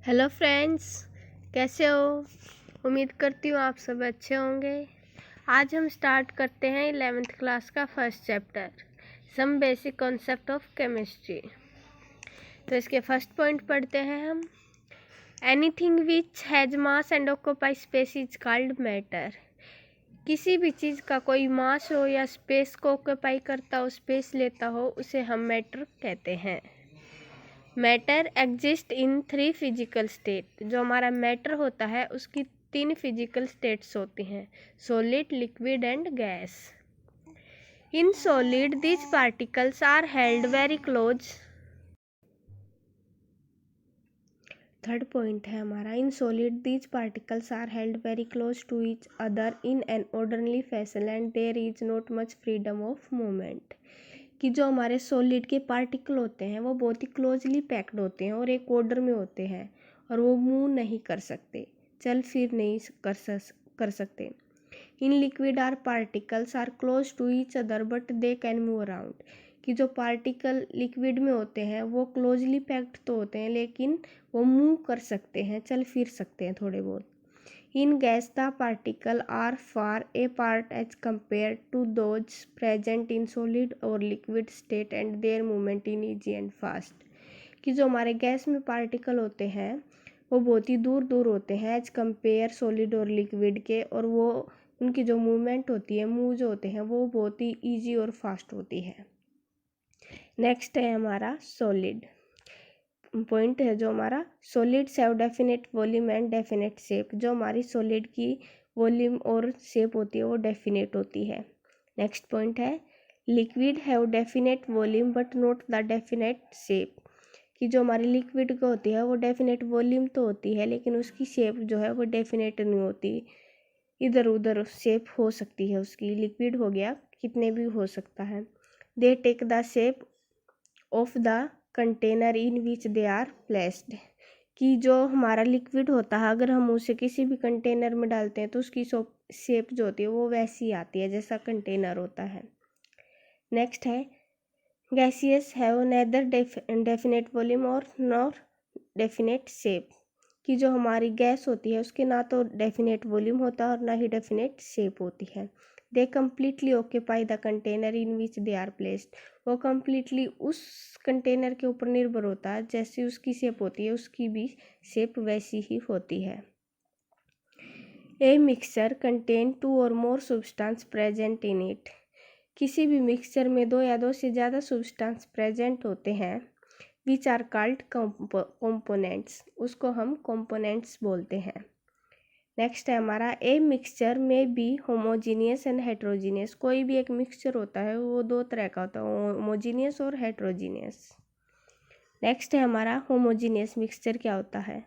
Hello friends, कैसे हो। उम्मीद करती हूँ आप सब अच्छे होंगे। आज हम स्टार्ट करते हैं 11th क्लास का first chapter, some basic concept of chemistry. तो इसके फर्स्ट पॉइंट पढ़ते हैं हम। Anything which has mass and occupy space is called matter. किसी भी चीज़ का कोई मास हो या स्पेस को ऑक्यूपाई करता हो, स्पेस लेता हो, उसे हम मैटर कहते हैं। Matter exist in 3 physical state. जो हमारा मैटर होता है उसकी 3 फिजिकल स्टेट्स होती हैं, solid, liquid and gas. In solid these particles are held very close. Third point है हमारा, in solid these particles are held very close to each other in an orderly fashion and there is not much freedom of movement. कि जो हमारे solid के particle होते हैं वो बहुत ही क्लोजली पैक्ड होते हैं और एक ऑर्डर में होते हैं और वो मूव नहीं कर सकते, चल फिर नहीं कर सकते। In liquid are particles are close to each other but they can move around. कि जो पार्टिकल लिक्विड में होते हैं वो क्लोजली पैक्ड तो होते हैं लेकिन वो मूव कर सकते हैं, चल फिर सकते हैं थोड़े बहुत। In gas, the particles are far apart as compared to those present in solid or liquid state and their movement is easy and fast। कि जो हमारे गैस में पार्टिकल होते हैं वो बहुत ही दूर दूर होते हैं एज कंपेयर सॉलिड और लिक्विड के, और वो उनकी जो मूवमेंट होती है, मूव जो होते हैं वो बहुत ही ईजी और फास्ट होती है। नेक्स्ट है हमारा सॉलिड पॉइंट है जो हमारा, solids have definite volume and definite shape. जो हमारी सॉलिड की वॉल्यूम और शेप होती है वो डेफिनेट होती है। नेक्स्ट पॉइंट है, liquid have definite volume but not the definite shape. कि जो हमारी लिक्विड की होती है वो डेफिनेट वॉल्यूम तो होती है लेकिन उसकी शेप जो है वो डेफिनेट नहीं होती, इधर उधर शेप हो सकती है उसकी। लिक्विड हो गया, कितने भी हो सकता है। They take the shape of the container in which they are placed. कि जो हमारा लिक्विड होता है अगर हम उसे किसी भी कंटेनर में डालते हैं तो उसकी शेप जो होती है वो वैसी आती है जैसा कंटेनर होता है। नेक्स्ट है, gaseous have neither definite volume और नॉर डेफिनेट शेप। कि जो हमारी गैस होती है उसके ना तो डेफिनेट वॉल्यूम होता है और ना ही डेफिनेट शेप होती है। They completely occupy the container in which they are placed. वो कम्प्लीटली उस कंटेनर के ऊपर निर्भर होता है, जैसी उसकी शेप होती है उसकी भी शेप वैसी ही होती है। ए मिक्सचर कंटेन 2 और more substance present in it. किसी भी मिक्सचर में 2 या 2 से ज़्यादा सब्सटेंस प्रेजेंट होते हैं, विच आर कॉल्ड कंपोनेंट्स। उसको हम कंपोनेंट्स बोलते हैं। नेक्स्ट है हमारा, ए मिक्सचर में बी होमोजीनियस एंड हेट्रोजीनियस। कोई भी एक मिक्सचर होता है वो 2 तरह का होता है, होमोजीनियस और हेट्रोजीनियस। नेक्स्ट है हमारा, होमोजीनियस मिक्सचर क्या होता है।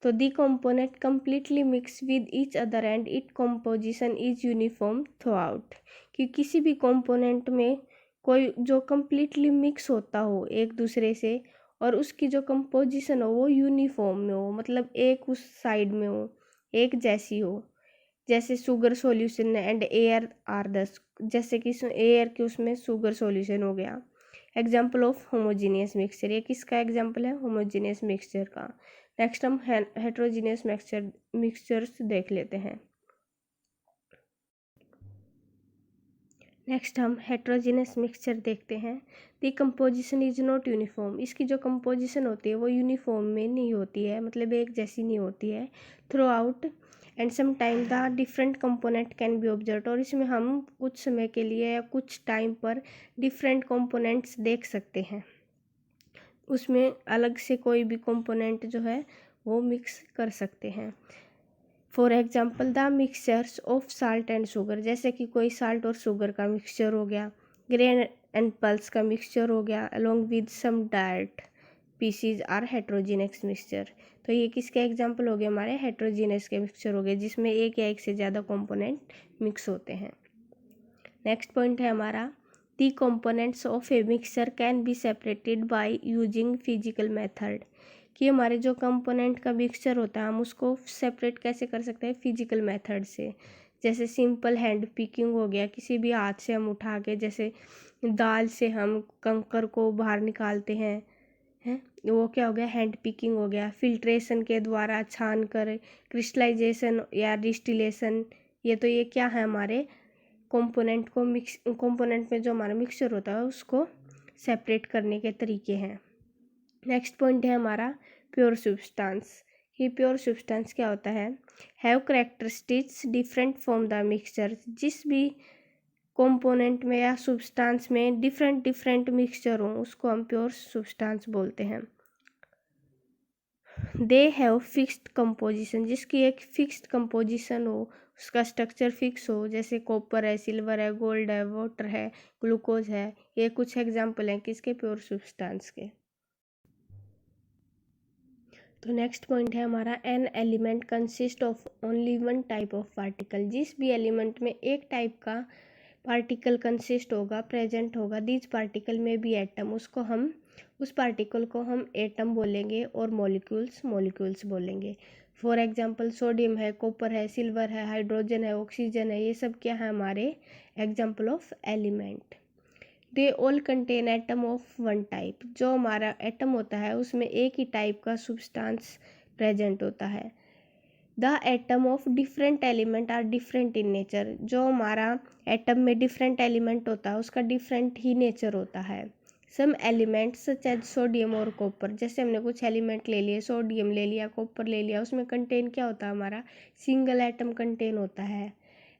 तो the component completely mix with each other and it composition is uniform throughout. कि किसी भी कंपोनेंट में कोई जो कम्प्लीटली मिक्स होता हो एक दूसरे से और उसकी जो कंपोजिशन हो वो यूनिफॉर्म में हो, मतलब एक उस साइड में हो, एक जैसी हो। जैसे sugar solution and air are thus, जैसे कि एयर के उसमें शुगर सॉल्यूशन हो गया। एग्जाम्पल ऑफ होमोजीनियस मिक्सचर, ये किसका एग्जाम्पल है, होमोजीनियस मिक्सचर का। नेक्स्ट हम हेट्रोजीनियस मिक्सचर्स देख लेते हैं। नेक्स्ट हम हेट्रोजीनियस मिक्सचर देखते हैं। दी कंपोजिशन इज नॉट यूनिफॉर्म। इसकी जो कंपोजिशन होती है वो यूनिफॉर्म में नहीं होती है, मतलब एक जैसी नहीं होती है throughout, and some time the different component can be observe. और इसमें हम कुछ समय के लिए या कुछ टाइम पर डिफरेंट कंपोनेंट्स देख सकते हैं, उसमें अलग से कोई भी कंपोनेंट जो है वो मिक्स कर सकते हैं। For example the mixtures of salt and sugar, जैसे कि कोई साल्ट और शुगर का मिक्सचर हो गया, ग्रेन एंड पल्स का मिक्सचर हो गया, अलोंग विद सम डाइट पीसीज आर हेट्रोजीनियस मिक्सचर। तो ये किसके एग्जाम्पल हो गए, हमारे हेट्रोजीनियस के मिक्सचर हो गए जिसमें एक या एक से ज़्यादा कंपोनेंट मिक्स होते हैं। नेक्स्ट पॉइंट है हमारा, the components of a mixture can be separated by using physical method. कि हमारे जो कंपोनेंट का मिक्सचर होता है हम उसको सेपरेट कैसे कर सकते हैं, फिजिकल मेथड से। जैसे सिंपल हैंड पिकिंग हो गया, किसी भी हाथ से हम उठा के, जैसे दाल से हम कंकर को बाहर निकालते हैं, वो क्या हो गया, हैंड पिकिंग हो गया। फिल्ट्रेशन के द्वारा छान कर, क्रिस्टलाइजेशन या डिस्टिलेशन, ये क्या है हमारे कंपोनेंट में जो हमारा मिक्सचर होता है उसको सेपरेट करने के तरीके हैं। नेक्स्ट पॉइंट है हमारा प्योर सब्सटेंस। ये प्योर सब्सटेंस क्या होता है, have characteristics different from the mixture. जिस भी कंपोनेंट में या सब्सटेंस में डिफरेंट मिक्सचर हो उसको हम प्योर सब्सटेंस बोलते हैं। दे हैव फिक्स्ड कंपोजिशन, जिसकी एक फिक्स्ड कंपोजिशन हो, उसका स्ट्रक्चर फिक्स हो, जैसे कॉपर है, सिल्वर है, गोल्ड है, वाटर है, ग्लूकोज है। ये कुछ एग्जाम्पल हैं किसके, प्योर सब्सटेंस के। तो नेक्स्ट पॉइंट है हमारा an element consist of only one type of particle. जिस भी एलिमेंट में एक टाइप का पार्टिकल कंसिस्ट होगा, प्रेजेंट होगा, दिस पार्टिकल में भी एटम, उस पार्टिकल को हम एटम बोलेंगे और मॉलिक्यूल्स बोलेंगे। फॉर एग्जांपल सोडियम है, कॉपर है, सिल्वर है, हाइड्रोजन है, ऑक्सीजन है, ये सब क्या है हमारे example of element. They all contain atom of one type. जो हमारा एटम होता है उसमें एक ही टाइप का सब्सटेंस प्रेजेंट होता है। The atom of different element are different in nature. जो हमारा एटम में डिफरेंट एलिमेंट होता है उसका डिफरेंट ही नेचर होता है। Some elements such as sodium और कॉपर, जैसे हमने कुछ एलिमेंट ले लिए, सोडियम ले लिया, कॉपर ले लिया, उसमें कंटेन क्या होता है हमारा सिंगल एटम कंटेन होता है।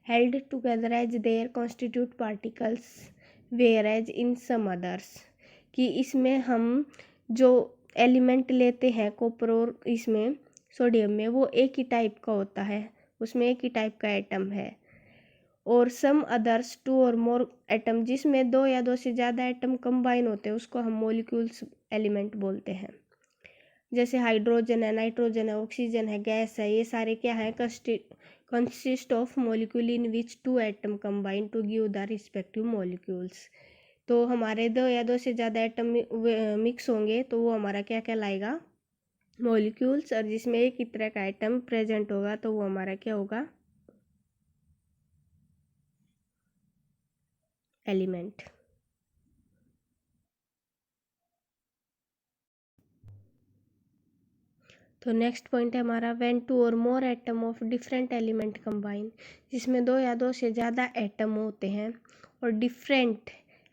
Held together as their constituent particles where as in some others, कि इसमें हम जो एलिमेंट लेते हैं कॉपर और इसमें सोडियम में, वो एक ही टाइप का होता है, उसमें एक ही टाइप का एटम है। और सम अदर्स टू और मोर एटम, जिसमें दो या दो से ज़्यादा एटम कंबाइन होते हैं उसको हम मॉलिक्यूल्स एलिमेंट बोलते हैं। जैसे हाइड्रोजन है, नाइट्रोजन है, ऑक्सीजन है, गैस है, ये सारे क्या है, consist of molecule in which two atom combine to give the respective molecules. तो हमारे दो या दो से ज़्यादा एटम मिक्स होंगे तो वो हमारा क्या कहलाएगा, मॉलिक्यूल्स। और जिसमें एक ही तरह का एटम प्रेजेंट होगा तो वो हमारा क्या होगा, एलिमेंट। तो नेक्स्ट पॉइंट है हमारा व्हेन टू और मोर atom of different element combine. जिसमें दो या दो से ज़्यादा एटम होते हैं और डिफरेंट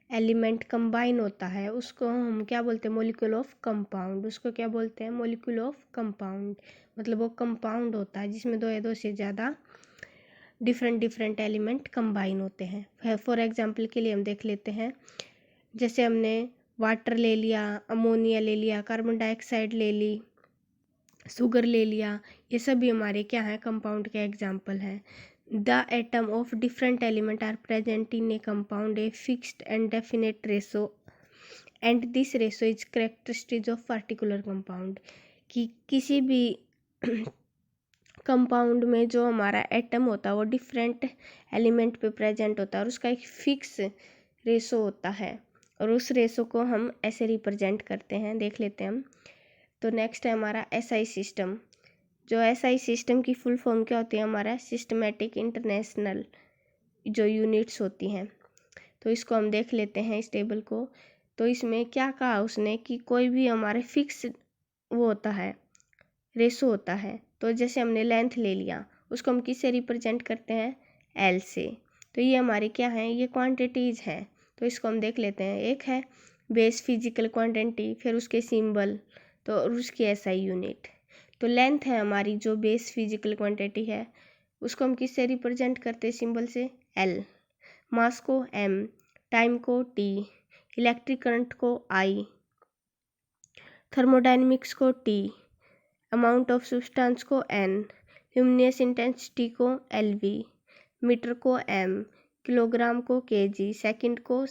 एलिमेंट कंबाइन होता है उसको हम क्या बोलते हैं, मॉलिक्यूल ऑफ कंपाउंड। उसको क्या बोलते हैं, मॉलिक्यूल ऑफ कंपाउंड। मतलब वो कंपाउंड होता है जिसमें दो या दो से ज़्यादा डिफरेंट एलिमेंट कंबाइन होते हैं। फॉर एग्जांपल के लिए हम देख लेते हैं, जैसे हमने वाटर ले लिया, अमोनिया ले लिया, कार्बन डाइऑक्साइड ले ली, शुगर ले लिया, ये सभी हमारे क्या हैं, कंपाउंड के एग्जाम्पल हैं। The atom of different element are present in a compound a fixed and definite ratio and this ratio is characteristic of particular compound. कि किसी भी कंपाउंड में जो हमारा एटम होता है वो डिफरेंट एलिमेंट पे प्रेजेंट होता है और उसका एक फिक्स रेशो होता है और उस रेशो को हम ऐसे रिप्रेजेंट करते हैं, देख लेते हैं हम। तो नेक्स्ट है हमारा एसआई सिस्टम। जो एसआई सिस्टम की फुल फॉर्म क्या होती है, हमारा सिस्टमेटिक इंटरनेशनल जो यूनिट्स होती हैं। तो इसको हम देख लेते हैं इस टेबल को। तो इसमें क्या कहा उसने कि कोई भी हमारे फिक्स वो होता है, रेशो होता है। तो जैसे हमने लेंथ ले लिया, उसको हम किससे रिप्रेजेंट करते हैं, एल से। तो ये हमारे क्या हैं, ये क्वांटिटीज़ हैं। तो इसको हम देख लेते हैं। एक है बेस फिजिकल क्वांटिटी, फिर उसके सिंबल, तो उसकी एसआई यूनिट। तो लेंथ है हमारी जो बेस फिजिकल क्वांटिटी है, उसको हम किससे रिप्रेजेंट करते हैं, सिंबल से, एल। मास को एम, टाइम को टी, इलेक्ट्रिक करंट को आई, थर्मोडाइनमिक्स को टी, अमाउंट ऑफ सब्सटेंस को एन, ल्यूमिनस इंटेंसिटी को एलवी, मीटर को एम, किलोग्राम को केजी, सेकंड को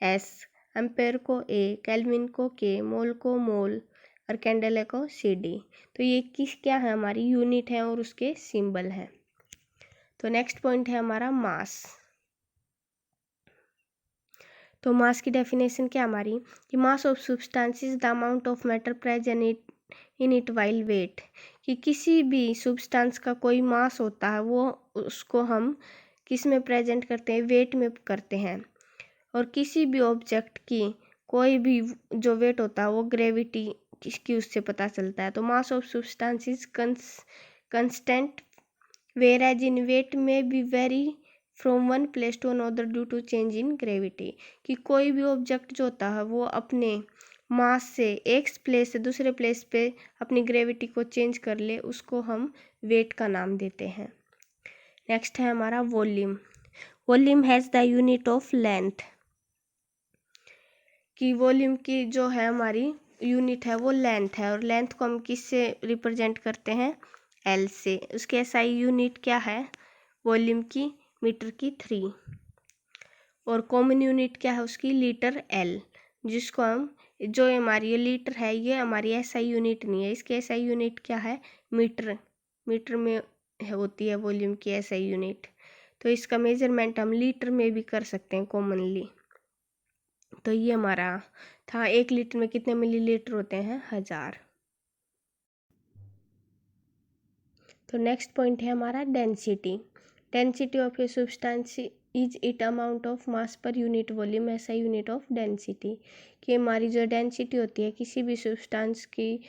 एस, एम्पेयर को ए, केल्विन को के, मोल को मोल और कैंडेला को सीडी। तो ये क्या है, हमारी यूनिट है और उसके सिंबल हैं। तो नेक्स्ट पॉइंट है हमारा मास। तो मास की डेफिनेशन क्या हमारी, कि mass of substance is the amount of matter present in it while weight. कि किसी भी सब्सटेंस का कोई मास होता है वो उसको हम किस में प्रेजेंट करते हैं, वेट में करते हैं। और किसी भी ऑब्जेक्ट की कोई भी जो वेट होता है वो ग्रेविटी की उससे पता चलता है। तो mass of substance is constant where as in weight में be vary from one place to another due to change in gravity, कि कोई भी ऑब्जेक्ट जो होता है वो अपने मास से एक प्लेस से दूसरे प्लेस पे अपनी ग्रेविटी को चेंज कर ले, उसको हम वेट का नाम देते हैं। नेक्स्ट है हमारा volume. Volume has the unit of length, कि वॉल्यूम की जो है हमारी यूनिट है वो लेंथ है, और लेंथ को हम किससे रिप्रेजेंट करते हैं, एल से। उसके एसआई यूनिट क्या है वॉल्यूम की, मीटर की 3, और कॉमन यूनिट क्या है उसकी, लीटर एल, जिसको हम जो हमारी ये लीटर है ये हमारी एसआई यूनिट नहीं है, इसकी एसआई यूनिट क्या है, मीटर। मीटर में होती है वॉल्यूम की एसआई यूनिट, तो इसका मेजरमेंट हम लीटर में भी कर सकते हैं कॉमनली। तो ये हमारा था 1 लीटर में कितने मिलीलीटर होते हैं, 1000। तो नेक्स्ट पॉइंट है हमारा density. Density of a substance is it amount of mass per unit volume, ऐसा यूनिट ऑफ डेंसिटी, कि हमारी जो डेंसिटी होती है किसी भी सब्सटेंस की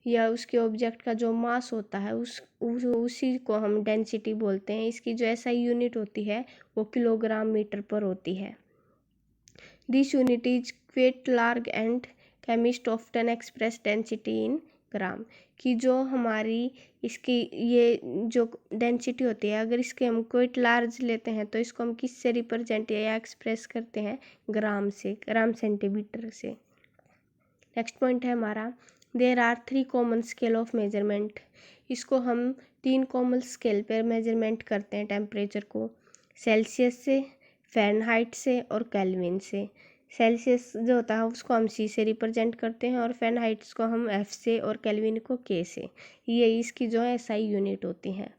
या उसके ऑब्जेक्ट का जो मास होता है उसी को हम डेंसिटी बोलते हैं। इसकी जो ऐसा यूनिट होती है वो किलोग्राम मीटर पर होती है। This unit is quite large and chemist often express density in gram, कि जो हमारी इसकी ये जो डेंसिटी होती है अगर इसके हम क्वाइट लार्ज लेते हैं तो इसको हम किससे रिप्रेजेंट या एक्सप्रेस करते हैं, ग्राम से, ग्राम सेंटीमीटर से। नेक्स्ट पॉइंट है हमारा there are 3 common scale of measurement. इसको हम 3 कॉमन स्केल पर मेजरमेंट करते हैं टेम्परेचर को, सेल्सियस से, फ़ारेनहाइट से और केल्विन से। सेल्सियस जो होता है उसको हम सी से रिप्रेजेंट करते हैं, और फ़ारेनहाइट को हम एफ से, और केल्विन को के से। ये इसकी जो है एसआई यूनिट होती है।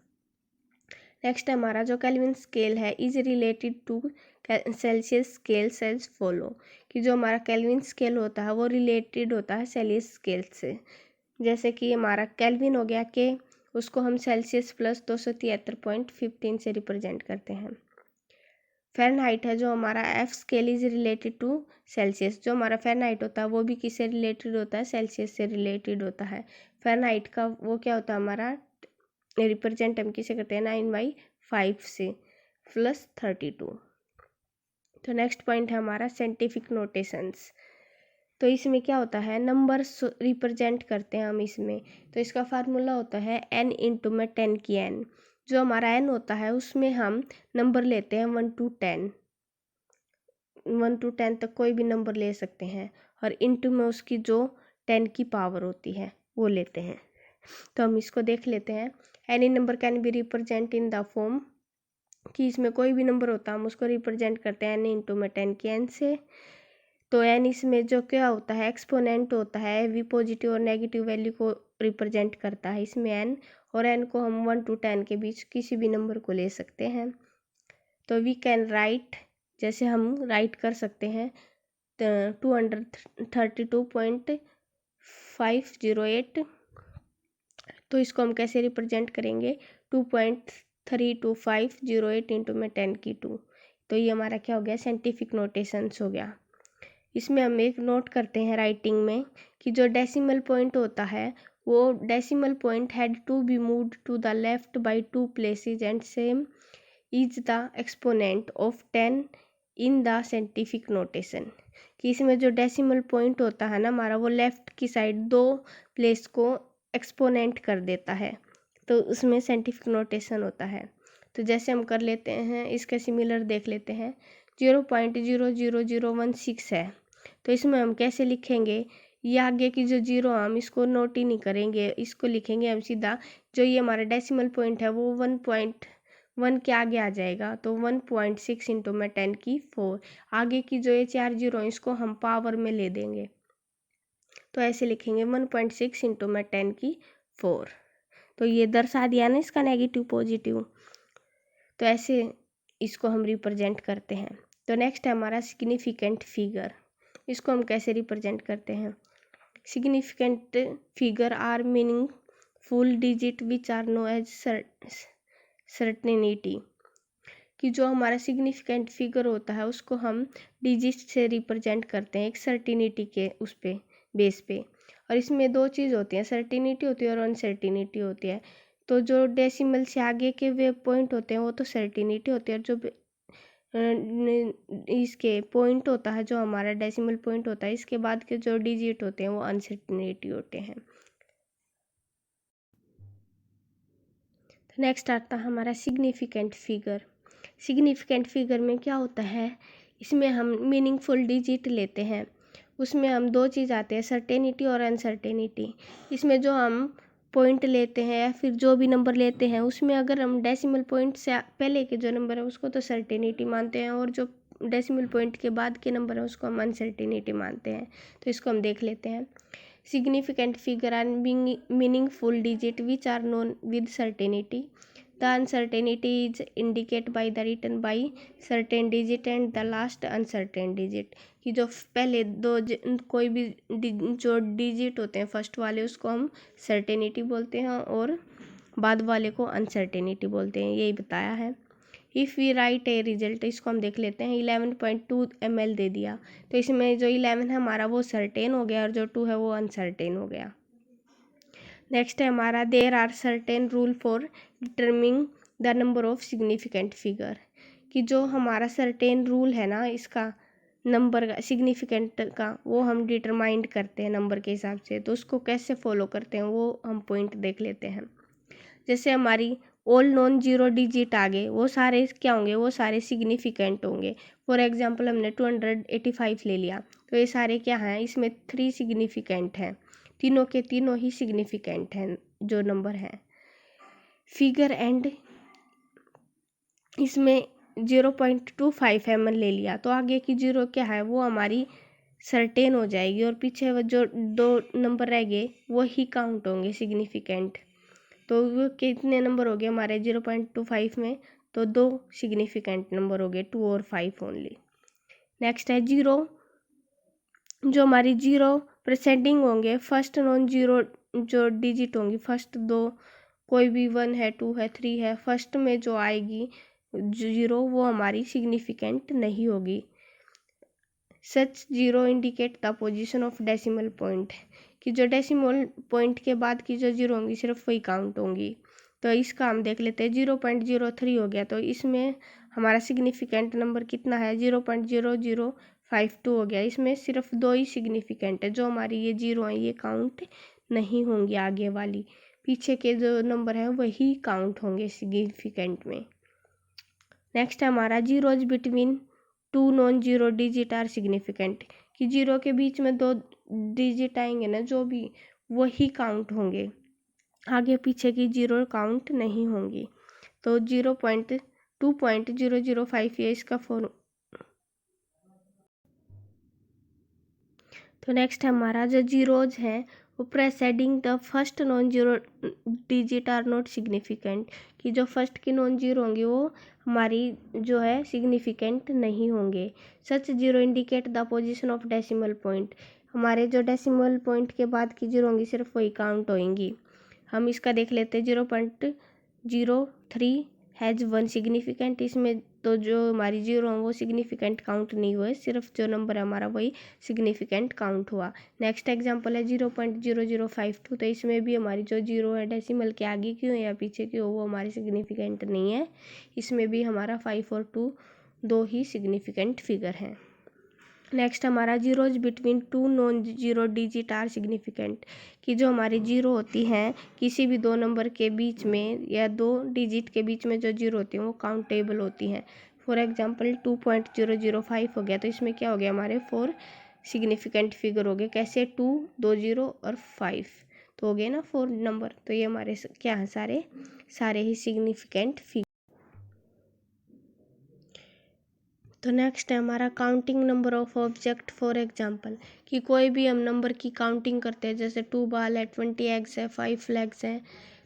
नेक्स्ट हमारा जो केल्विन स्केल है is related to Celsius scale as follow, कि जो हमारा केल्विन स्केल होता है वो रिलेटेड होता है सेल्सियस स्केल से। जैसे कि हमारा केल्विन हो गया के, उसको हम सेल्सियस प्लस 273.15 से रिप्रेजेंट करते हैं। फ़ारेनहाइट है जो हमारा F scale is related to Celsius, जो हमारा फ़ारेनहाइट होता है वो भी किससे रिलेटेड होता है, सेल्सियस से रिलेटेड होता है। फ़ारेनहाइट का वो क्या होता है हमारा रिप्रेजेंट हम किसे करते हैं, 9/5 से प्लस 32। तो नेक्स्ट पॉइंट है हमारा साइंटिफिक नोटेशंस। तो इसमें क्या होता है, नंबर रिप्रेजेंट करते हैं हम इसमें। तो इसका फार्मूला होता है n इंटू में 10 की n। जो हमारा n होता है उसमें हम नंबर लेते हैं 1 to 10, 1 to 10 तक कोई भी नंबर ले सकते हैं, और इंटू में उसकी जो 10 की पावर होती है वो लेते हैं। तो हम इसको देख लेते हैं। Any number can be represent in the form, कि इसमें कोई भी नंबर होता है हम उसको रिप्रेजेंट करते हैं n इंटू में 10 की n से। तो n इसमें जो क्या होता है, एक्सपोनेंट होता है, वी पॉजिटिव और नेगेटिव वैल्यू को रिप्रेजेंट करता है इसमें n, और n को हम 1 to 10 के बीच किसी भी नंबर को ले सकते हैं। तो वी कैन राइट, जैसे हम राइट कर सकते हैं 232.508, तो इसको हम कैसे रिप्रेजेंट करेंगे, 2.32508 इंटू में 10 की 2। तो ये हमारा क्या हो गया, साइंटिफिक नोटेशंस हो गया। इसमें हम एक नोट करते हैं राइटिंग में कि जो डेसिमल पॉइंट होता है वो decimal point had to be moved to the left by 2 places and same is the exponent of 10 in the scientific notation, कि इसमें जो डेसिमल पॉइंट होता है ना हमारा वो लेफ्ट की साइड 2 प्लेस को एक्सपोनेंट कर देता है, तो उसमें साइंटिफिक नोटेशन होता है। तो जैसे हम कर लेते हैं, इसका सिमिलर देख लेते हैं, 0.00016 है, तो इसमें हम कैसे लिखेंगे, ये आगे की जो जीरो हम इसको नोट ही नहीं करेंगे, इसको लिखेंगे हम सीधा, जो ये हमारा डेसिमल पॉइंट है वो 1.1 के आगे आ जाएगा, तो 1.6 इंटू में 10 की 4। आगे की जो ये 4 जीरो हैं इसको हम पावर में ले देंगे, तो ऐसे लिखेंगे 1.6 इंटू में 10 की 4। तो ये दर्शा दिया ना इसका नेगेटिव पॉजिटिव, तो ऐसे इसको हम रिप्रेजेंट करते हैं। तो नेक्स्ट है हमारा सिग्निफिकेंट फिगर। इसको हम कैसे रिप्रेजेंट करते हैं, significant figure are meaningful digit which are known as certainty, कि जो हमारा सिग्निफिकेंट फिगर होता है उसको हम डिजिट से रिप्रेजेंट करते हैं एक सर्टेनिटी के उस पे बेस पे। और इसमें दो चीज़ होती हैं, सर्टिनिटी होती है और अनसर्टिनिटी होती है। तो जो डेसिमल से आगे के वे पॉइंट होते हैं वो तो सर्टिनिटी होती है, और जो इसके पॉइंट होता है, जो हमारा डेसिमल पॉइंट होता है, इसके बाद के जो डिजिट होते हैं वो अनसर्टिनिटी होते हैं। नेक्स्ट आता है हमारा सिग्निफिकेंट फिगर। सिग्निफिकेंट फिगर में क्या होता है, इसमें हम मीनिंगफुल डिजिट लेते हैं। उसमें हम दो चीज़ आते हैं, सर्टेनिटी और अनसर्टेनिटी। इसमें जो हम पॉइंट लेते हैं या फिर जो भी नंबर लेते हैं, उसमें अगर हम डेसिमल पॉइंट से पहले के जो नंबर है उसको तो सर्टेनिटी मानते हैं, और जो डेसिमल पॉइंट के बाद के नंबर है उसको हम अनसर्टेनिटी मानते हैं। तो इसको हम देख लेते हैं। Significant figure are meaningful digit which are known with certainty. The uncertainty is indicated by the written by certain digit and the last uncertain digit. कि जो पहले दो कोई भी जो डिजिट होते हैं फर्स्ट वाले उसको हम सर्टेनिटी बोलते हैं और बाद वाले को अनसर्टेनिटी बोलते हैं, यही बताया है। If we write a result, इसको हम देख लेते हैं। 11.2 ml दे दिया, तो इसमें जो 11 है हमारा वो सर्टेन हो गया और जो 2 है वो अनसर्टेन हो गया। नेक्स्ट है हमारा there are certain rule for determining the number of significant figure. कि जो हमारा सर्टेन रूल है ना इसका नंबर का सिग्निफिकेंट का, वो हम डिटरमाइंड करते हैं नंबर के हिसाब से। तो उसको कैसे फॉलो करते हैं वो हम पॉइंट देख लेते हैं। जैसे हमारी ऑल नॉन जीरो डिजिट आ गए, वो सारे क्या होंगे, वो सारे सिग्निफिकेंट होंगे। फॉर एग्जांपल हमने 285 ले लिया, तो ये सारे क्या हैं, इसमें 3 सिग्निफिकेंट हैं, तीनों के तीनों ही सिग्निफिकेंट हैं जो नंबर हैं। फिगर एंड इसमें 0.25 ml ले लिया, तो आगे की जीरो क्या है वो हमारी सर्टेन हो जाएगी, और पीछे वो जो दो नंबर रह गए वो ही काउंट होंगे सिग्निफिकेंट। तो वो कितने नंबर हो गए हमारे 0.25 में, तो दो सिग्निफिकेंट नंबर हो गए, 2 और 5 ओनली। नेक्स्ट है जीरो, जो हमारी जीरो प्रेसेंडिंग होंगे, फर्स्ट नॉन जीरो जो डिजिट होंगी, फर्स्ट दो कोई भी 1 है 2 है 3 है, फर्स्ट में जो आएगी जीरो वो हमारी सिग्निफिकेंट नहीं होगी। Such zero indicate the position of decimal point, कि जो डेसिमल पॉइंट के बाद की जो जीरो होंगी सिर्फ वही काउंट होंगी। तो इसका हम देख लेते हैं। 0.03 हो गया, तो इसमें हमारा सिग्निफिकेंट नंबर कितना है, 0.0052 हो गया। इसमें सिर्फ दो ही सिग्निफिकेंट है, जो हमारी ये जीरो है ये काउंट नहीं होंगी, आगे वाली पीछे के जो नंबर हैं वही काउंट होंगे सिग्निफिकेंट में। नेक्स्ट है हमारा zeros between 2 non zero digit are significant, कि जीरो के बीच में दो डिजिट आएंगे ना जो भी, वही काउंट होंगे, आगे पीछे की जीरो काउंट नहीं होंगी। तो 2.005 ये इसका फॉर्म। तो नेक्स्ट हमारा जो जीरोज हैं वो preceding the first non zero digit are not significant, कि जो फर्स्ट की नॉन जीरो होंगी वो हमारी जो है सिग्निफिकेंट नहीं होंगे। Such zero indicate the position of decimal point, हमारे जो डेसिमल पॉइंट के बाद की जीरो होंगी सिर्फ वही काउंट होंगी। हम इसका देख लेते हैं। 0.03 हैज़ 1 सिग्निफिकेंट, इसमें तो जो हमारी जीरो है वो सिग्निफिकेंट काउंट नहीं हुए, सिर्फ जो नंबर है हमारा वही सिग्निफिकेंट काउंट हुआ। नेक्स्ट एग्जांपल है 0.0052, तो इसमें भी हमारी जो जीरो है डेसिमल के आगे की हो या पीछे की हो वो हमारी सिग्निफिकेंट नहीं है, इसमें भी हमारा 5 और 2 दो ही सिग्निफिकेंट फिगर हैं। नेक्स्ट हमारा zeros between 2 non zero digit are significant, कि जो हमारी जीरो होती हैं किसी भी दो नंबर के बीच में या दो डिजिट के बीच में जो जीरो होती हैं वो काउंटेबल होती हैं। फॉर एग्जांपल 2.005 हो गया, तो इसमें क्या हो गया, हमारे 4 सिग्निफिकेंट फिगर हो गए। कैसे, 2 2 जीरो और 5, तो हो गए ना 4 नंबर। तो ये हमारे क्या हैं, सारे ही सिग्निफिकेंट फिगर। तो नेक्स्ट है हमारा counting number of object. For example, कि कोई भी हम नंबर की काउंटिंग करते हैं, जैसे 2 बाल है, 20 एग्स है, 5 लेग्स हैं,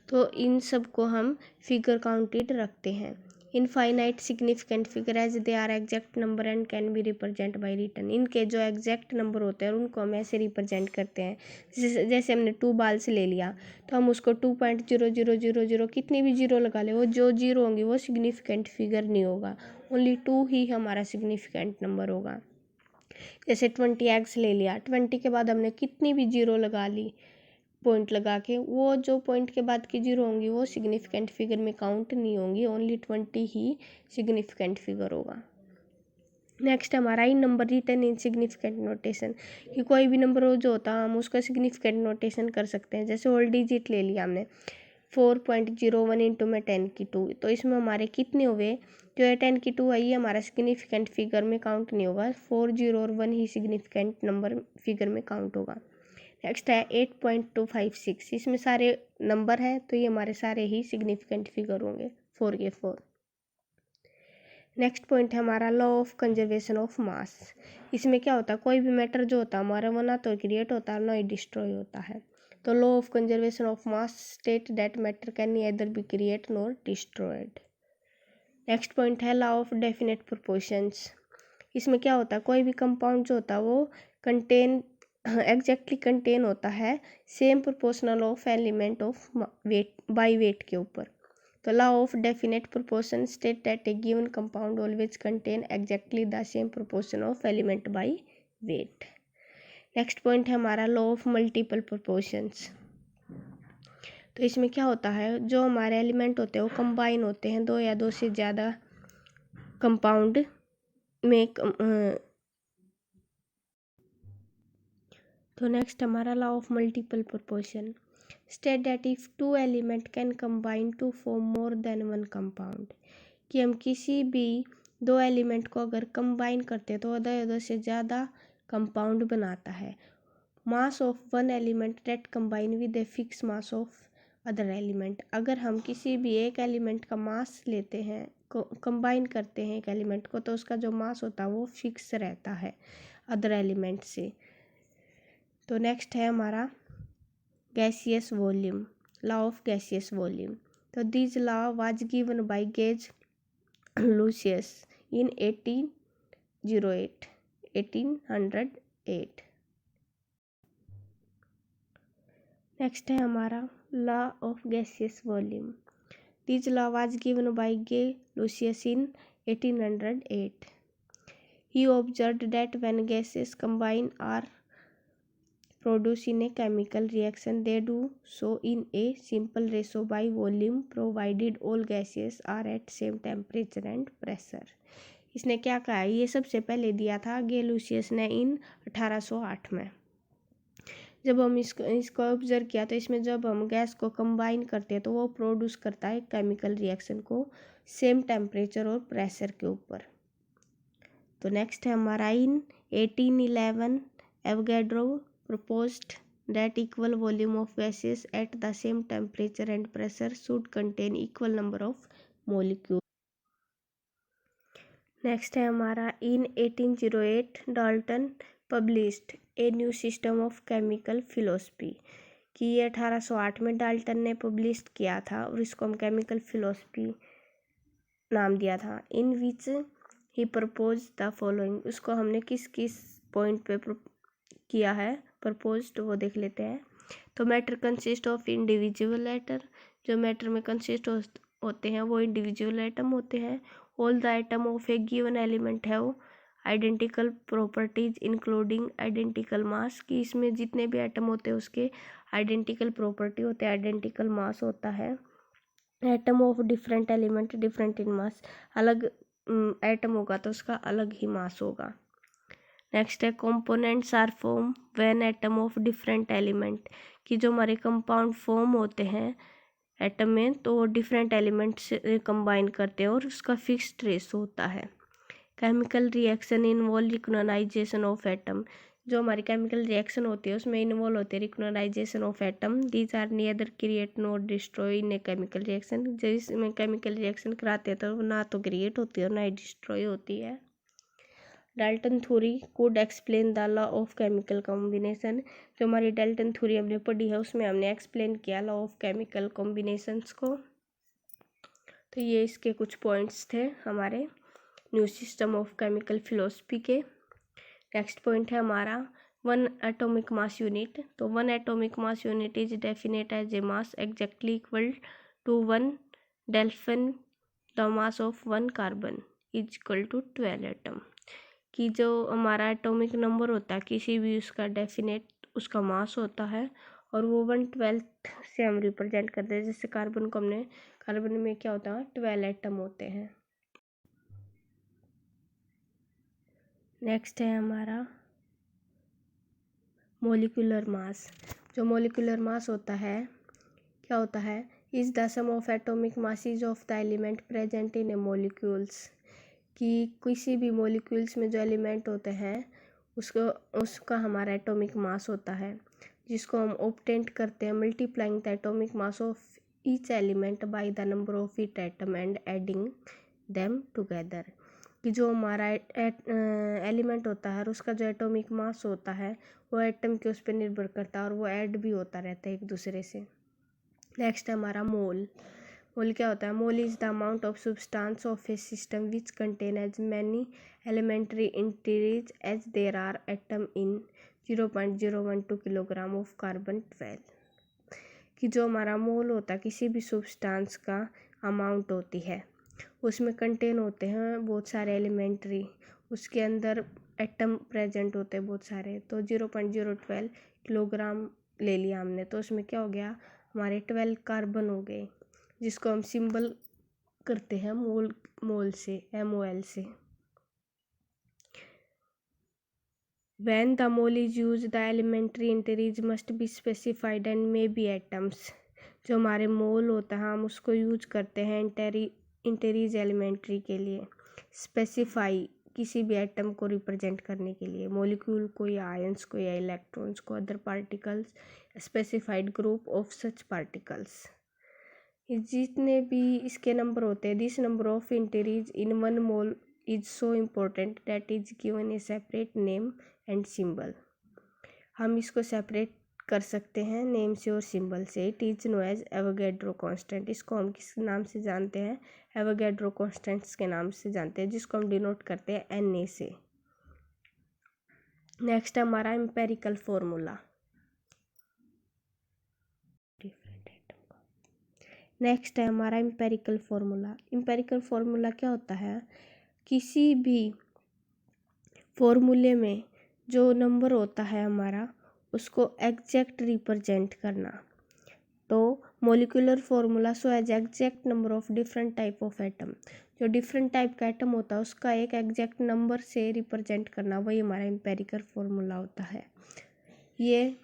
तो इन सब को हम फिगर काउंटेड रखते हैं। Infinite significant figure as they are exact number and can be represent by written, इनके जो एग्जैक्ट नंबर होते हैं उनको हम ऐसे रिप्रेजेंट करते हैं। जैसे हमने 2 बाल से ले लिया, तो हम उसको 2.0000 कितनी भी जीरो लगा ले, वो जो जीरो होंगी वो सिग्निफिकेंट फिगर नहीं होगा, ओनली 2 ही हमारा सिग्निफिकेंट नंबर होगा। जैसे 20x ले लिया, 20 के बाद हमने कितनी भी जीरो लगा ली पॉइंट लगा के, वो जो पॉइंट के बाद की जीरो होंगी वो सिग्निफिकेंट फिगर में काउंट नहीं होंगी, ओनली 20 ही सिग्निफिकेंट फिगर होगा। नेक्स्ट हमारा in number written in significant notation, कि कोई भी नंबर हो जो होता है हम उसका सिग्निफिकेंट नोटेशन कर सकते हैं। जैसे होल डिजिट ले लिया हमने 4.01 इंटू में 10 की 2, तो इसमें हमारे कितने हुए, जो है 10 की 2 है ये हमारा सिग्निफिकेंट फिगर में काउंट नहीं होगा, 4 0 और 1 ही सिग्निफिकेंट नंबर फिगर में काउंट होगा। नेक्स्ट है 8.256, इसमें सारे नंबर हैं तो ये हमारे सारे ही सिग्निफिकेंट फिगर होंगे, 4 के 4। नेक्स्ट पॉइंट है हमारा law of conservation of mass. इसमें क्या होता है, कोई भी मैटर जो होता है हमारा वो ना तो क्रिएट होता है ना ही डिस्ट्रॉय होता है। तो law of conservation of mass state that matter can neither be create nor destroyed. Next point है लॉ ऑफ डेफिनेट प्रोपोर्शंस। इसमें क्या होता है, कोई भी कंपाउंड जो होता है वो कंटेन एग्जैक्टली कंटेन होता है same proportional of element of weight by wait के ऊपर। तो law of definite proportion state that A given compound always contain exactly the same proportion of element by wait. Next point है हमारा law of multiple proportions. तो इसमें क्या होता है, जो हमारे एलिमेंट होते हैं वो कंबाइन होते हैं दो या दो से ज़्यादा कंपाउंड में। तो नेक्स्ट हमारा law of multiple proportion state that if two element can combine to form more than one compound, कि हम किसी भी दो एलिमेंट को अगर कंबाइन करते हैं तो अदर से ज़्यादा कंपाउंड बनाता है। Mass of one element that combine with a fix mass of other element, अगर हम किसी भी एक एलिमेंट का मास लेते हैं कंबाइन करते हैं एक एलिमेंट को, तो उसका जो मास होता है वो फिक्स रहता है अदर एलिमेंट से। तो नेक्स्ट है हमारा gaseous volume, law of gaseous volume. तो this law was given by Gay Lussac in 1808। Next है हमारा law of gaseous volume. This law was given by Gay Lussac in 1808। He observed that when gases combine or produce in a chemical reaction, they do so in a simple ratio by volume, provided all gases are at same temperature and pressure. इसने क्या कहा, ये सबसे पहले दिया था गे Lucius ने इन 1808 में। जब हम इसको ऑब्जर्व किया तो इसमें जब हम गैस को कंबाइन करते हैं तो वो प्रोड्यूस करता है केमिकल रिएक्शन को सेम टेम्परेचर और प्रेशर के ऊपर। तो नेक्स्ट है हमारा इन 1811 Avogadro proposed that equal volume of gases at the same temperature and pressure should contain equal number of molecules. Next है हमारा इन 1808 Dalton published a new system of chemical philosophy, कि ये 1808 में डाल्टन ने पब्लिश किया था और इसको हम केमिकल फिलोसफी नाम दिया था। इन विच ही प्रपोज द फॉलोइंग, उसको हमने किस किस पॉइंट पे किया है प्रपोज्ड वो देख लेते हैं। तो matter consist of individual atom, जो मैटर में कंसिस्ट होते हैं वो इंडिविजुअल एटम होते हैं। All the atom of A given element है वो आइडेंटिकल प्रॉपर्टीज इंक्लूडिंग आइडेंटिकल मास, कि इसमें जितने भी एटम होते हैं उसके आइडेंटिकल प्रॉपर्टी होते हैं, आइडेंटिकल मास होता है। Atom of different element different in mass, अलग एटम होगा तो उसका अलग ही मास होगा। नेक्स्ट है components are form when atom of different element, कि जो हमारे कंपाउंड फॉर्म होते हैं एटम में तो वो डिफरेंट एलिमेंट से कंबाइन करते हैं और उसका फिक्स्ड रेशो होता है। Chemical reaction involve recognisation of atom, जो हमारी केमिकल रिएक्शन होती है उसमें इन्वॉल्व होते हैं recognisation of atom. These are neither create nor destroy in a chemical reaction, जिसमें केमिकल रिएक्शन कराते हैं तो ना तो क्रिएट होती है और ना ही डिस्ट्रॉय होती है। Dalton theory could explain the law of chemical combination, जो हमारी डाल्टन थ्योरी हमने पढ़ी है उसमें हमने एक्सप्लेन किया लॉ ऑफ केमिकल कॉम्बिनेशंस को। तो ये इसके कुछ पॉइंट्स थे हमारे new system of chemical philosophy के। नेक्स्ट पॉइंट है हमारा वन एटॉमिक मास यूनिट। तो one atomic mass unit is definite as a mass exactly equal to 1 twelfth the mass of 1 carbon is equal to 12 atom, कि जो हमारा atomic number होता है किसी भी उसका डेफिनेट उसका मास होता है और वो 1/12 से हम रिप्रेजेंट करते हैं। जैसे कार्बन में क्या होता है 12 एटम होते हैं। नेक्स्ट है हमारा मोलिकुलर मास। जो मोलिकुलर मास होता है क्या होता है is the sum of atomic masses of the element present in a molecules, कि किसी भी मोलिक्यूल्स में जो एलिमेंट होते हैं उसका हमारा एटॉमिक मास होता है, जिसको हम ऑब्टेंड करते हैं multiplying the atomic mass of each element by the number of it atom and adding them together. कि जो हमारा एलिमेंट होता है और उसका जो एटॉमिक मास होता है वो एटम के उस पर निर्भर करता है और वो ऐड भी होता रहता है एक दूसरे से। नेक्स्ट है हमारा मोल। मोल क्या होता है mole is the amount of substance of a system which contain as many elementary integers as there are atom in 0.012 kilogram of carbon 12। कि जो हमारा मोल होता है किसी भी सब्सटेंस का अमाउंट होती है, उसमें कंटेन होते हैं बहुत सारे एलिमेंट्री, उसके अंदर एटम प्रेजेंट होते हैं बहुत सारे। तो 0.012 किलोग्राम ले लिया हमने, तो उसमें क्या हो गया हमारे 12 कार्बन हो गए, जिसको हम सिंबल करते हैं मोल से MOL से। When the mole is used, the elementary integers must be specified and may be atoms। जो हमारे मोल होता है हम उसको यूज करते हैं इंटीजर्स एलिमेंट्री के लिए, स्पेसिफाई किसी भी एटम को रिप्रेजेंट करने के लिए, मॉलिक्यूल को या आयंस को या इलेक्ट्रॉन्स को, other particles, specified group of such particles. जितने भी इसके नंबर होते हैं this number of integers in one mole is so important that is given A separate name and symbol. हम इसको सेपरेट कर सकते हैं नेम से और सिंबल से। It is known as Avogadro constant. इसको हम किस नाम से जानते हैं एवोगैड्रो कांस्टेंट्स के नाम से जानते हैं, जिसको हम डिनोट करते हैं Na से। नेक्स्ट हमारा एम्पेरिकल फॉर्मूला। नेक्स्ट है हमारा एम्पेरिकल फॉर्मूला। एम्पेरिकल फॉर्मूला क्या होता है किसी भी फॉर्मूले में जो नंबर होता है हमारा उसको एग्जैक्ट रिप्रेजेंट करना। तो molecular formula show as exact number of different type of atom. जो डिफरेंट टाइप का एटम होता है उसका एक एग्जैक्ट नंबर से रिप्रेजेंट करना, वही हमारा एम्पेरिकल फॉर्मूला होता है ये।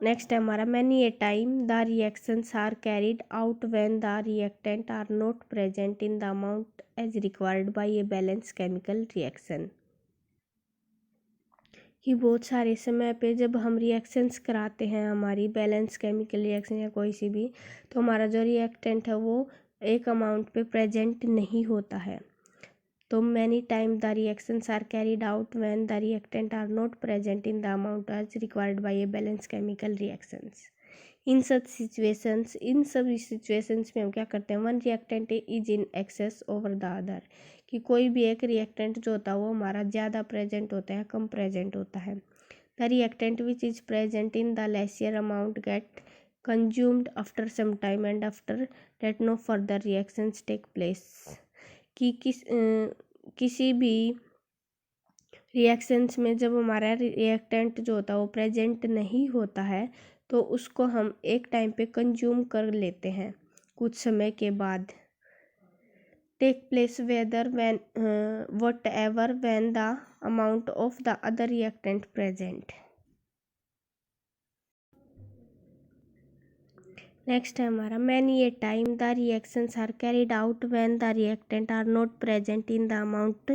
नेक्स्ट है हमारा many a time the reactions are carried out when the reactant are not present in the amount as required by a balance chemical reaction. कि बहुत सारे समय पे जब हम रिएक्शंस कराते हैं हमारी बैलेंस केमिकल रिएक्शन या कोई सी भी, तो हमारा जो रिएक्टेंट है वो एक अमाउंट पे प्रेजेंट नहीं होता है। तो many time the reactions are carried out when the reactant are not present in the amount as required by a balance chemical reactions. In सब सिचुएशंस में हम क्या करते हैं one reactant is in excess over the other. कि कोई भी एक रिएक्टेंट जो होता है वो हमारा ज़्यादा प्रेजेंट होता है कम प्रेजेंट होता है। The reactant which is present in the lesser amount get consumed after some time and after that no further reactions take place. कि किसी भी रिएक्शंस में जब हमारा रिएक्टेंट जो होता है वो प्रेजेंट नहीं होता है तो उसको हम एक टाइम पे कंज्यूम कर लेते हैं कुछ समय के बाद। Take place whether when whatever when the amount of the other reactant present. Next है हमारा many a time the reactions are carried out when the reactant are not present in the amount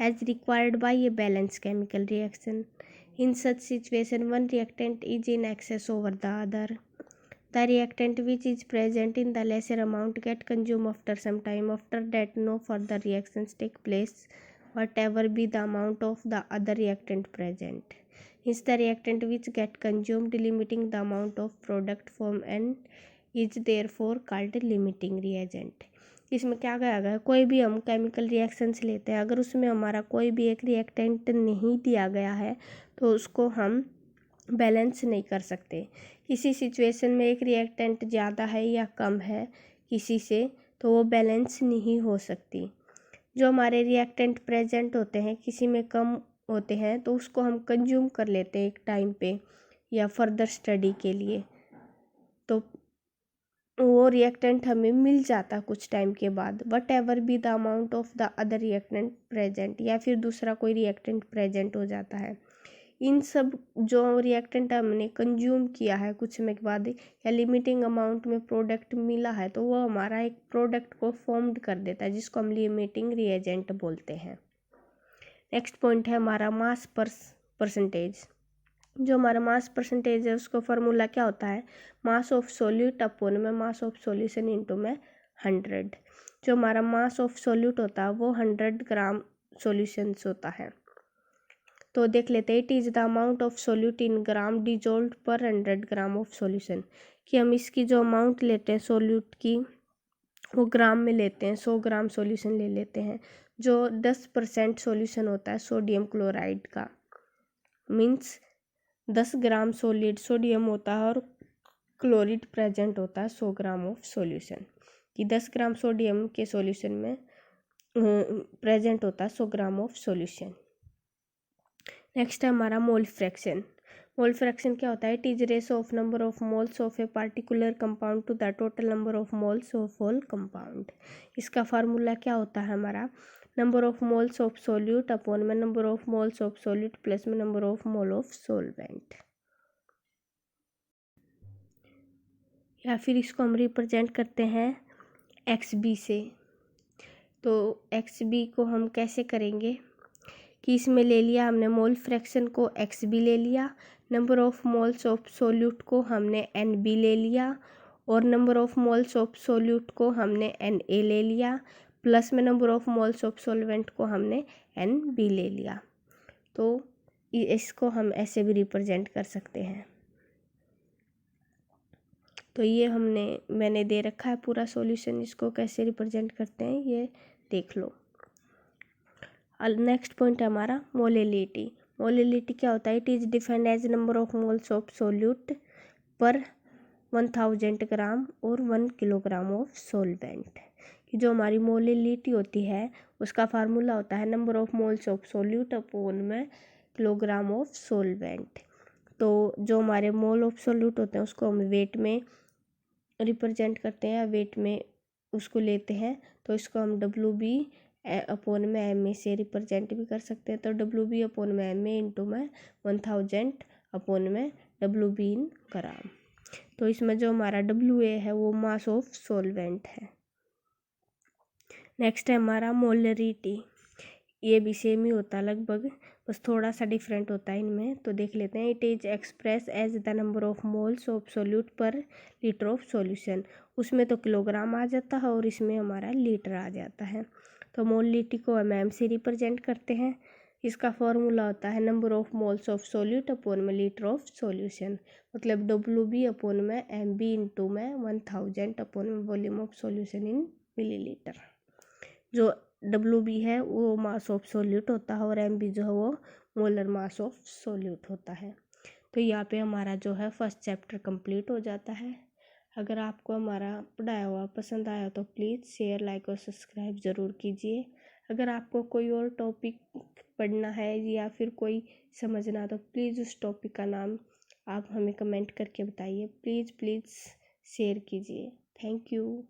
as required by a balance chemical reaction. In such situation, one reactant is in excess over the other. The reactant which is present in the lesser amount get consumed after some time. After that, no further reactions take place, whatever be the amount of the other reactant present. Is the reactant which get consumed limiting the amount of product formed and is therefore called limiting reagent. इसमें क्या कहा गया कोई भी हम chemical reactions लेते हैं अगर उसमें हमारा कोई भी एक रिएक्टेंट नहीं दिया गया है तो उसको हम बैलेंस नहीं कर सकते। किसी सिचुएशन में एक रिएक्टेंट ज़्यादा है या कम है किसी से तो वो बैलेंस नहीं हो सकती। जो हमारे रिएक्टेंट प्रेजेंट होते हैं किसी में कम होते हैं तो उसको हम कंज्यूम कर लेते हैं एक टाइम पे या फर्दर स्टडी के लिए, तो वो रिएक्टेंट हमें मिल जाता कुछ टाइम के बाद। What ever be the amount of the other reactant present, या फिर दूसरा कोई रिएक्टेंट प्रेजेंट हो जाता है। इन सब जो रिएक्टेंट हमने कंज्यूम किया है कुछ समय के बाद या लिमिटिंग अमाउंट में प्रोडक्ट मिला है तो वो हमारा एक प्रोडक्ट को फॉर्म्ड कर देता है, जिसको हम लिमिटिंग रिएजेंट बोलते हैं। नेक्स्ट पॉइंट है हमारा मास परसेंटेज। जो हमारा मास परसेंटेज है उसका फार्मूला क्या होता है, मास ऑफ सोल्यूट अपॉन में मास ऑफ सॉल्यूशन इनटू में 100। जो हमारा मास ऑफ सोल्यूट होता है वो 100 ग्राम सॉल्यूशंस होता है। तो देख लेते हैं, it is the amount of solute in gram dissolved पर 100 ग्राम ऑफ सॉल्यूशन, कि हम इसकी जो अमाउंट लेते हैं सोल्यूट की वो ग्राम में लेते हैं। 100 ग्राम सॉल्यूशन ले लेते हैं। जो 10% सॉल्यूशन होता है सोडियम क्लोराइड का, मीन्स 10 ग्राम सॉलिड सोडियम होता है और क्लोरीड प्रेजेंट होता है 100 ग्राम ऑफ सॉल्यूशन, कि 10 ग्राम सोडियम के सॉल्यूशन में प्रेजेंट होता है 100 ग्राम ऑफ सॉल्यूशन। नेक्स्ट है हमारा मोल फ्रैक्शन। मोल फ्रैक्शन क्या होता है, it is ratio of number of moles of a particular compound to the total number of moles of all compound. इसका फार्मूला क्या होता है हमारा, number of moles of solute upon में number of moles of solute plus में number of mole of solvent. या फिर इसको हम रिप्रेजेंट करते हैं एक्स बी से। तो एक्स बी को हम कैसे करेंगे कि इसमें ले लिया हमने मोल फ्रैक्शन को एक्स बी ले लिया, number of moles of solute को हमने एन बी ले लिया, और number of moles of solute को हमने एन ए ले लिया, प्लस में number of moles of solvent को हमने एन बी ले लिया। तो इसको हम ऐसे भी रिप्रेजेंट कर सकते हैं। तो ये मैंने दे रखा है पूरा सॉल्यूशन, इसको कैसे रिप्रेजेंट करते हैं ये देख लो। नेक्स्ट पॉइंट है हमारा मोलिलिटी। मोलिलिटी क्या होता है, it is defined as number of moles of solute per 1000 ग्राम और 1 किलोग्राम ऑफ सोलवेंट। कि जो हमारी मोलिलिटी होती है उसका फार्मूला होता है number of moles of solute upon में किलोग्राम ऑफ सोलवेंट। तो जो हमारे मोल ऑफ सोल्यूट होते हैं उसको हम वेट में रिप्रेजेंट करते हैं या वेट में उसको लेते हैं, तो इसको हम डब्ल्यू बी अपॉन में एम ए से रिप्रेजेंट भी कर सकते हैं। तो डब्ल्यू बी अपॉन में एम ए इंटू में 1000 अपॉन में डब्ल्यू बी इन ग्राम। तो इसमें जो हमारा डब्ल्यू ए है वो मास ऑफ सोलवेंट है। नेक्स्ट है हमारा मोलरिटी। ये भी सेम ही होता है लगभग, बस थोड़ा सा डिफरेंट होता है इनमें। तो देख लेते हैं, it is express as the number of moles of solute per litre of solution. उसमें तो किलोग्राम आ जाता है और इसमें हमारा लीटर आ जाता है। तो मोलिटी को हम एम से रिप्रेजेंट करते हैं। इसका फॉर्मूला होता है number of moles of solute upon में लीटर ऑफ सॉल्यूशन, मतलब डब्ल्यू बी अपॉन में एम बी इंटू में 1000 अपॉन में volume of solution in millilitre. जो डब्ल्यू बी है वो मास ऑफ सोल्यूट होता है और एम बी जो है वो मोलर मास ऑफ सोल्यूट होता है। तो यहाँ पे हमारा जो है फर्स्ट चैप्टर कंप्लीट हो जाता है। अगर आपको हमारा पढ़ाया हुआ पसंद आया तो प्लीज़ शेयर लाइक और सब्सक्राइब ज़रूर कीजिए। अगर आपको कोई और टॉपिक पढ़ना है या फिर कोई समझना तो प्लीज़ उस टॉपिक का नाम आप हमें कमेंट करके बताइए। प्लीज़ शेयर कीजिए। Thank you.